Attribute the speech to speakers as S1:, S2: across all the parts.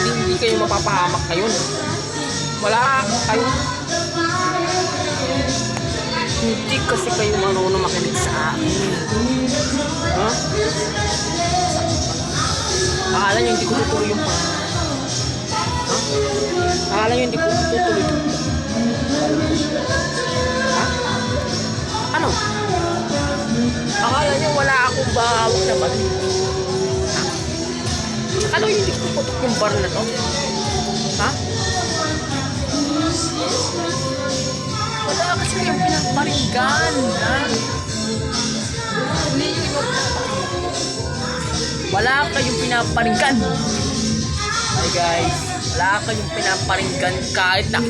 S1: hindi kayo mapapahamak ngayon. Wala kayo. Hindi kasi kayo marunong makinig sa akin. Ha? Akala nyo hindi ko tutuloy yung plan. Ha? Akala nyo hindi ko tutuloy yung plan. Ha? Ano? Akala nyo wala akong bahawak na balik. Ha? Ano yung hindi ko putok yung bar na to? Ha? Wala kasi kayong pinaparinggan. Ha? Hindi nyo wala kayong pinaparinggan. Hi guys, wala kayong pinaparinggan kahit na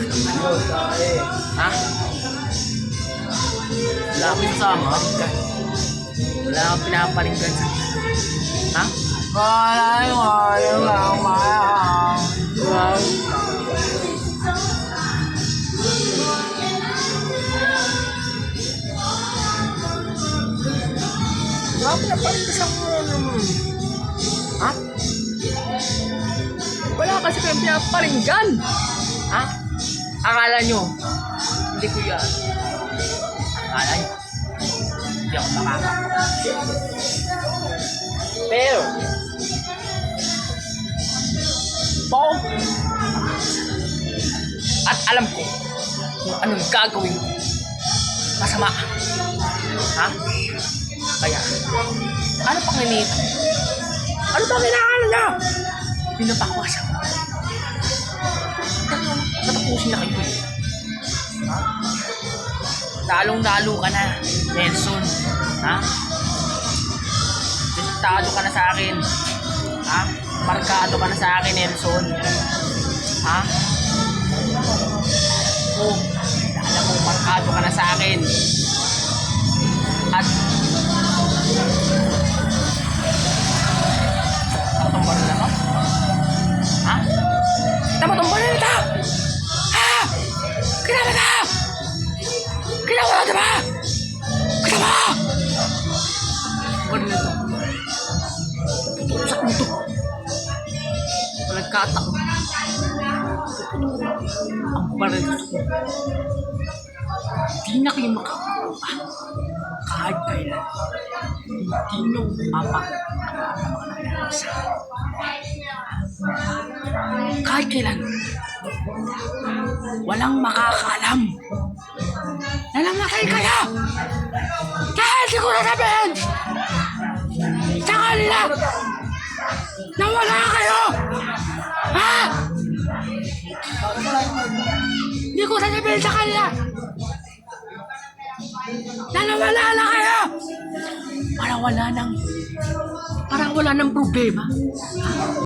S1: ha? Wala kayong pinaparinggan. Wala kang pinaparinggan sa ha? Wala yung wow. Wala kang pinaparinggan sa ha? Wala kasi kayong pinaparinggan. Ha? Akala nyo hindi ko yan. Akala nyo hindi ako makakapag. Pero Pog at alam ko kung anong gagawin ko masama. Ha? Kaya ano pang nilita? Ano ba kinakala niya? Pinapakwasan ko. Natapusin na kayo. Ha? Talong-lalo ka na, Nelson. Ha? Testado ka na sa akin. Ha? Markado ka na sa akin, Nelson. Ha? Oh, alam mo, markado ka na sa akin. At tumbar na to? Ha? Kita mo tumbar na ito? Ha? Kita mo ito? Kita mo ito ba? Kita mo? Tumbar na ito. Tutusak mo ito. Walang kataon. Ang baril ko. Hindi na kayo makakuha. Kahit kailan. Hindi nyo mapapakasa. Kahit kailan. Walang makakaalam na namatay kayo. Dahil di ko nasabihin sa kanila na wala kayo. Ha? Hindi ko sasabihin sa kanila na nawala na kayo. Parang wala nang problema.